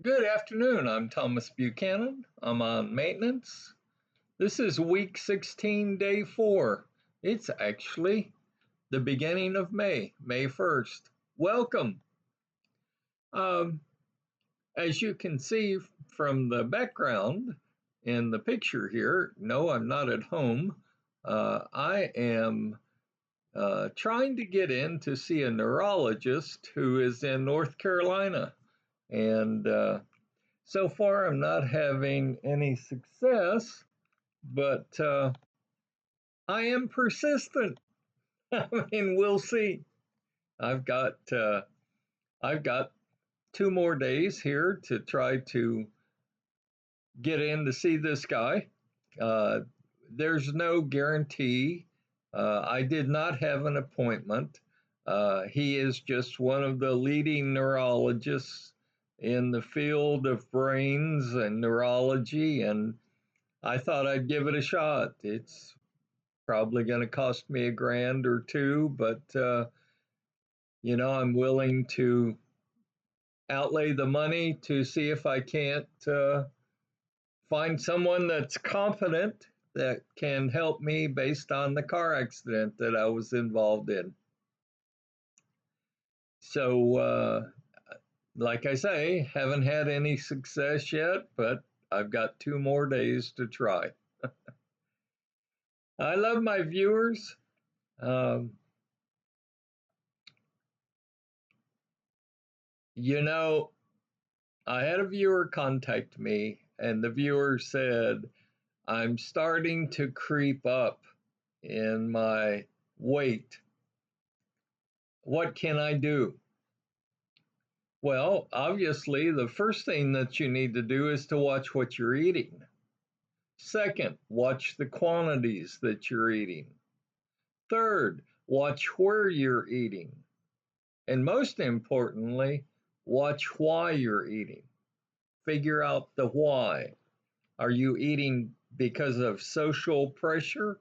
Good afternoon. I'm Thomas Buchanan. I'm on maintenance. This is week 16, day 4. It's actually the beginning of May, May 1st. Welcome. Um, as you can see from the background in the picture here, no, I'm not at home. I am trying to get in to see a neurologist who is in North Carolina. And so far, I'm not having any success, but I am persistent. I mean, we'll see. I've got uh, I've got 2 more days here to try to get in to see this guy. Uh, there's no guarantee. I did not have an appointment. He is just one of the leading neurologists in the field of brains and neurology, and I thought I'd give it a shot. It's probably going to cost me a grand or two, but I'm willing to outlay the money to see if I can't find someone that's competent that can help me based on the car accident that I was involved in. So, like I say, haven't had any success yet, but I've got 2 more days to try. I love my viewers. Um, you know, I had a viewer contact me, and the viewer said, I'm starting to creep up in my weight. What can I do? Well, obviously, the first thing that you need to do is to watch what you're eating. Second, watch the quantities that you're eating. Third, watch where you're eating. And most importantly, watch why you're eating. Figure out the why. Are you eating because of social pressure?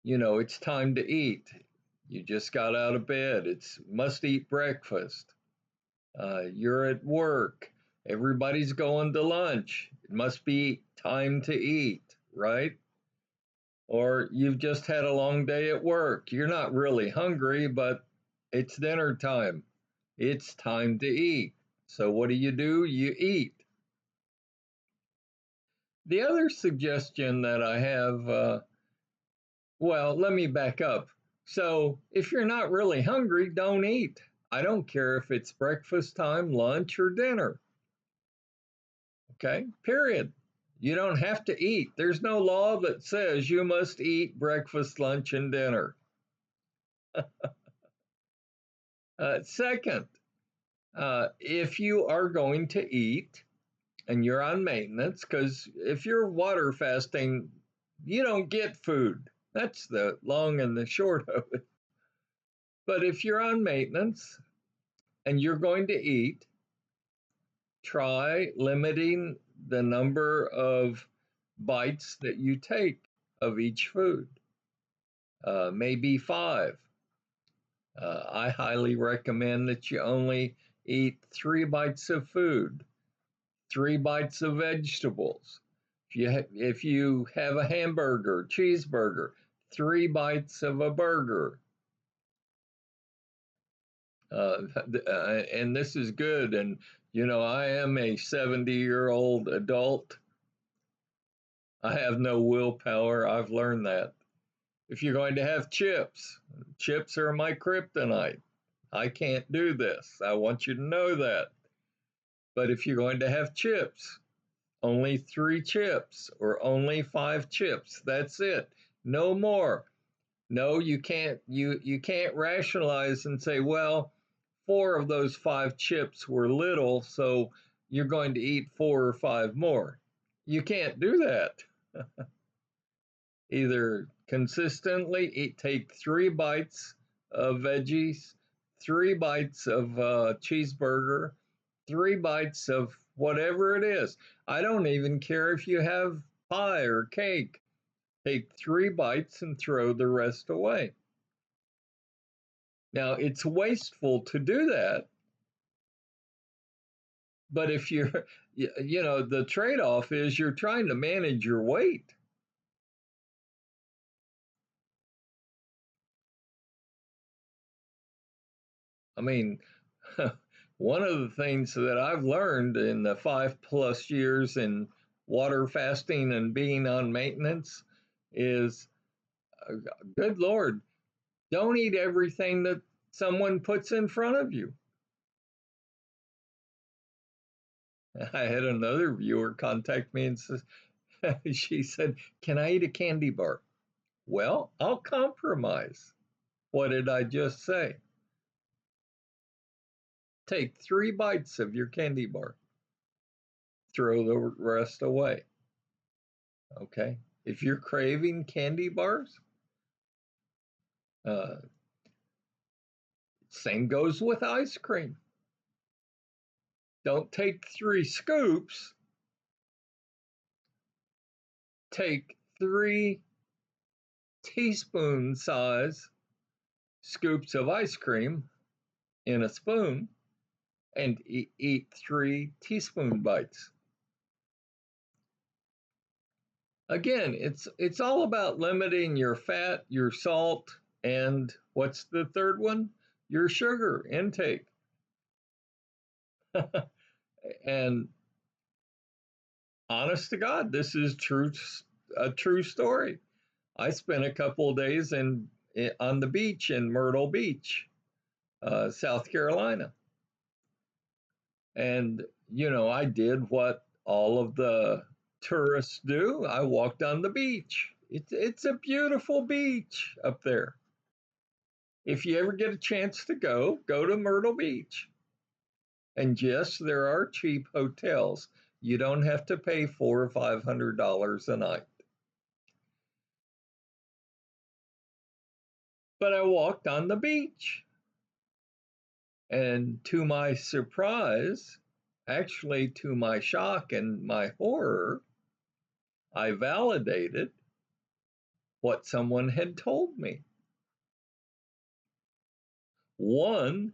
It's time to eat. You just got out of bed. It's must eat breakfast. You're at work. Everybody's going to lunch. It must be time to eat, right? Or you've just had a long day at work. You're not really hungry, but it's dinner time. It's time to eat. So what do? You eat. The other suggestion that I have, well, let me back up. So if you're not really hungry, don't eat. I don't care if it's breakfast time, lunch, or dinner. Okay, period. You don't have to eat. There's no law that says you must eat breakfast, lunch, and dinner. Second, if you are going to eat and you're on maintenance, because if you're water fasting, you don't get food. That's the long and the short of it. But if you're on maintenance and you're going to eat, try limiting the number of bites that you take of each food, maybe 5. I highly recommend that you only eat 3 bites of food, 3 bites of vegetables. If you have a hamburger, cheeseburger, 3 bites of a burger. And this is good. And I am a 70-year-old adult. I have no willpower. I've learned that. If you're going to have chips, chips are my kryptonite. I can't do this. I want you to know that. But if you're going to have chips, only 3 chips or only 5 chips. That's it. No more. No, you can't. You can't rationalize and say, well, 4 of those 5 chips were little, so you're going to eat 4 or 5 more. You can't do that. Either consistently take 3 bites of veggies, 3 bites of cheeseburger, 3 bites of whatever it is. I don't even care if you have pie or cake. Take 3 bites and throw the rest away. Now, it's wasteful to do that, But if you're, the trade off is you're trying to manage your weight. I mean, one of the things that I've learned in the 5+ years in water fasting and being on maintenance is, uh, good Lord, don't eat everything that someone puts in front of you. I had another viewer contact me and says, she said, "Can I eat a candy bar?" Well, I'll compromise. What did I just say? Take 3 bites of your candy bar, throw the rest away. Okay. If you're craving candy bars, uh, same goes with ice cream. Don't take 3 scoops, take 3 teaspoon size scoops of ice cream in a spoon and eat 3 teaspoon bites. Again, it's all about limiting your fat, your salt, and what's the third one? Your sugar intake. And honest to God, this is a true story. I spent a couple of days on the beach in Myrtle Beach, South Carolina, and I did what all of the tourists do. I walked on the beach. It's a beautiful beach up there. If you ever get a chance to go to Myrtle Beach. And yes, there are cheap hotels. You don't have to pay $400 or $500 a night. But I walked on the beach, and to my surprise, actually to my shock and my horror, I validated what someone had told me. One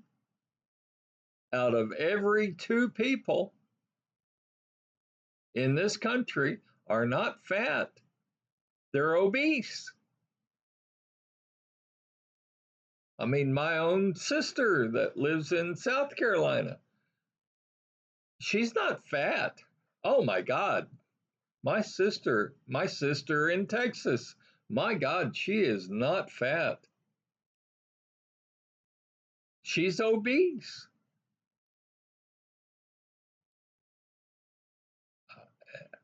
out of every 2 people in this country are not fat, they're obese. I mean, my own sister that lives in South Carolina, she's not fat. Oh my God. My sister in Texas, my God, she is not fat. She's obese.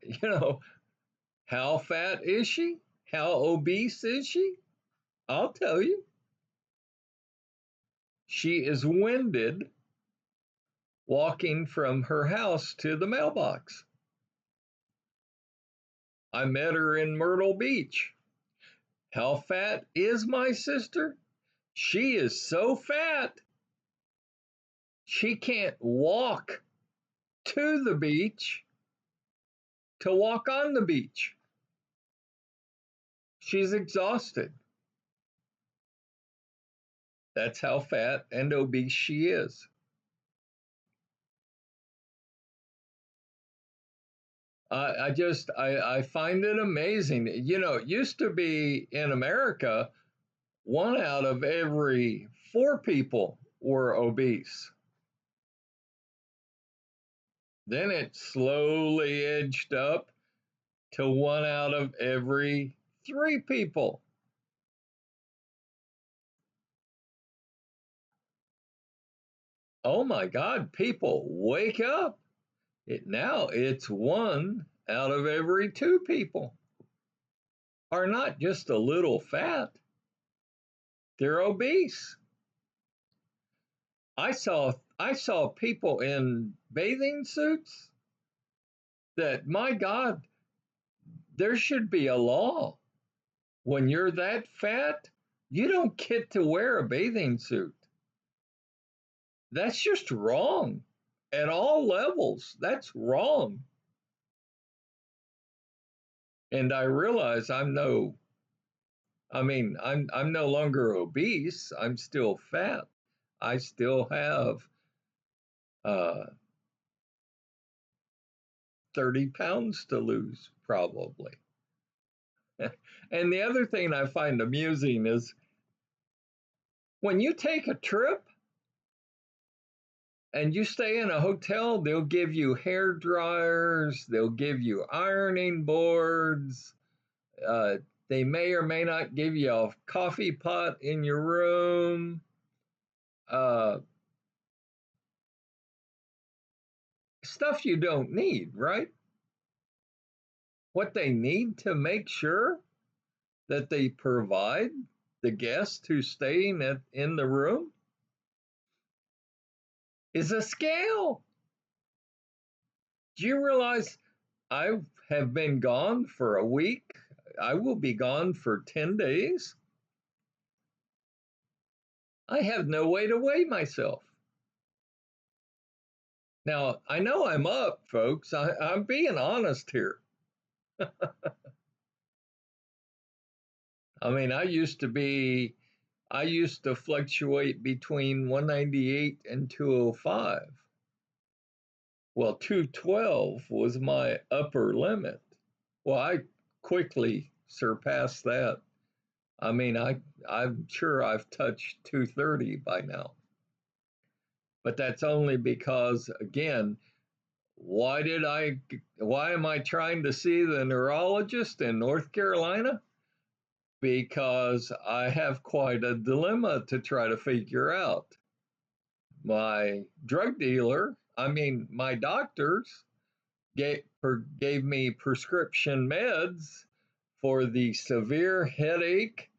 You know, how fat is she? How obese is she? I'll tell you. She is winded walking from her house to the mailbox. I met her in Myrtle Beach. How fat is my sister? She is so fat, she can't walk to the beach to walk on the beach. She's exhausted. That's how fat and obese she is. I find it amazing. It used to be in America, 1 out of every 4 people were obese. Then it slowly edged up to 1 out of every 3 people. Oh my God, people, wake up. Now it's 1 out of every 2 people are not just a little fat, they're obese. I saw people in bathing suits that, my God, there should be a law. When you're that fat, you don't get to wear a bathing suit. That's just wrong at all levels. That's wrong. And I realize I'm no longer obese. I'm still fat. I still have uh, 30 pounds to lose, probably. And the other thing I find amusing is when you take a trip and you stay in a hotel, they'll give you hair dryers, they'll give you ironing boards, uh, they may or may not give you a coffee pot in your room. Uh, Stuff you don't need, right? What they need to make sure that they provide the guest who's staying in the room is a scale. Do you realize I have been gone for a week? I will be gone for 10 days. I have no way to weigh myself. Now, I know I'm up, folks. I'm being honest here. I mean, I used to fluctuate between 198 and 205. Well, 212 was my upper limit. Well, I quickly surpassed that. I mean, I'm sure I've touched 230 by now. But that's only because, again, why am I trying to see the neurologist in North Carolina? Because I have quite a dilemma to try to figure out. My drug dealer, I mean, my doctors gave me prescription meds for the severe headache,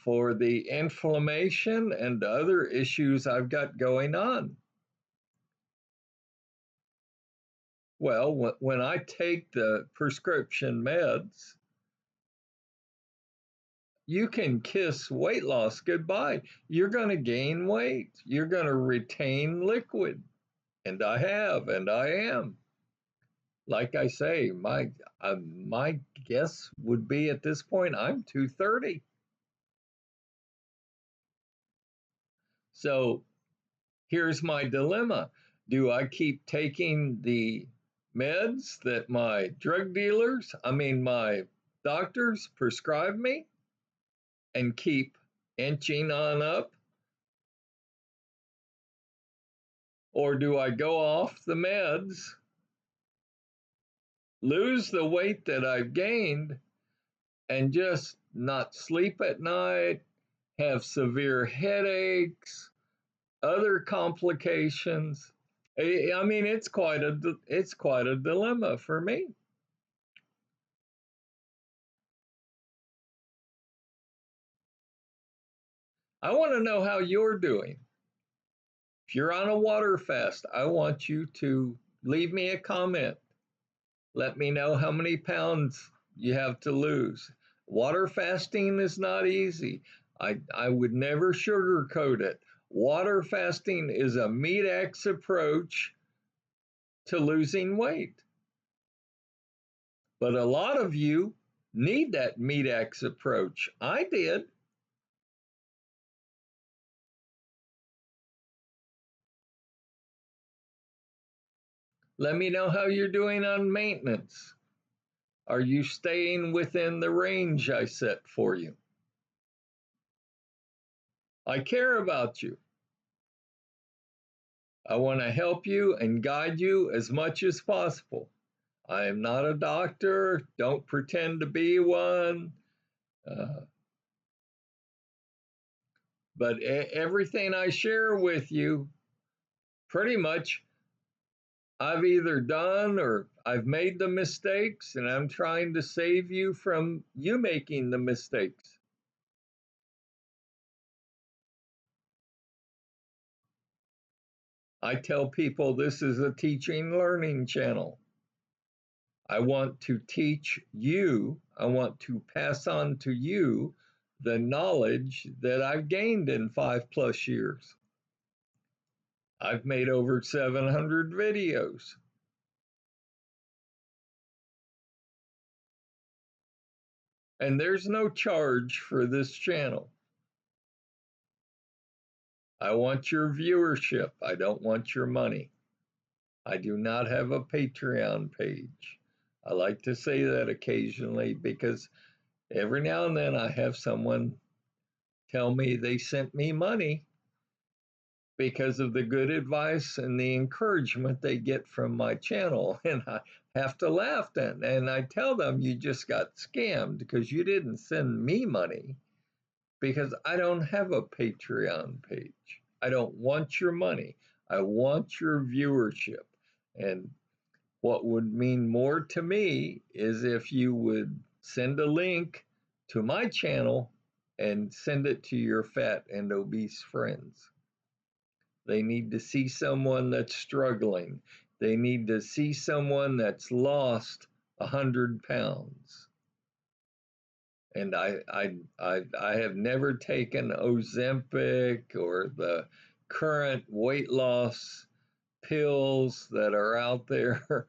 for the inflammation, and other issues I've got going on. Well, when I take the prescription meds, you can kiss weight loss goodbye. You're going to gain weight. You're going to retain liquid. And I have, and I am. Like I say, my guess would be at this point I'm 230. So here's my dilemma. Do I keep taking the meds that my doctors prescribe me and keep inching on up? Or do I go off the meds, lose the weight that I've gained, and just not sleep at night, have severe headaches, other complications? I mean, it's quite a dilemma for me. I want to know how you're doing. If you're on a water fast, I want you to leave me a comment. Let me know how many pounds you have to lose. Water fasting is not easy. I would never sugarcoat it. Water fasting is a meat-X approach to losing weight. But a lot of you need that meat-X approach. I did. Let me know how you're doing on maintenance. Are you staying within the range I set for you? I care about you. I want to help you and guide you as much as possible. I am not a doctor. Don't pretend to be one. Uh, but everything I share with you, pretty much, I've either done or I've made the mistakes, and I'm trying to save you from you making the mistakes. I tell people this is a teaching learning channel. I want to teach you, I want to pass on to you the knowledge that I've gained in 5+ years. I've made over 700 videos. And there's no charge for this channel. I want your viewership. I don't want your money. I do not have a Patreon page. I like to say that occasionally because every now and then I have someone tell me they sent me money because of the good advice and the encouragement they get from my channel. And I have to laugh then. And I tell them, you just got scammed because you didn't send me money, because I don't have a Patreon page. I don't want your money. I want your viewership. And what would mean more to me is if you would send a link to my channel and send it to your fat and obese friends. They need to see someone that's struggling. They need to see someone that's lost 100 pounds. And I have never taken Ozempic or the current weight loss pills that are out there.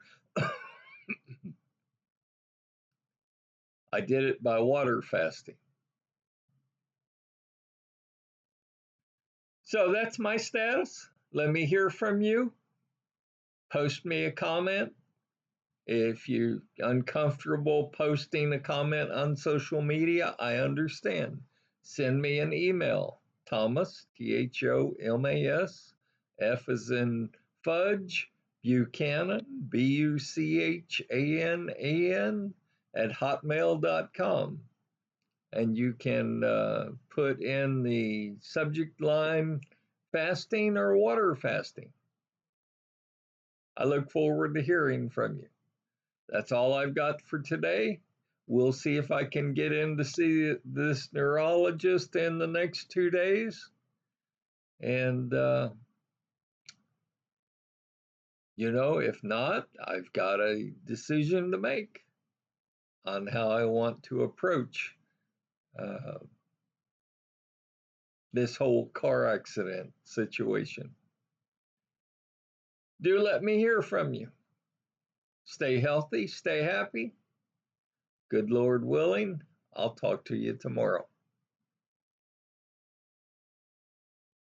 I did it by water fasting. So that's my status. Let me hear from you. Post me a comment. If you're uncomfortable posting a comment on social media, I understand. Send me an email. Thomas, Thomas, F as in fudge, Buchanan, Buchanan, at hotmail.com. And you can put in the subject line fasting or water fasting. I look forward to hearing from you. That's all I've got for today. We'll see if I can get in to see this neurologist in the next 2 days. And, if not, I've got a decision to make on how I want to approach uh, this whole car accident situation. Do let me hear from you. Stay healthy, stay happy. Good Lord willing, I'll talk to you tomorrow.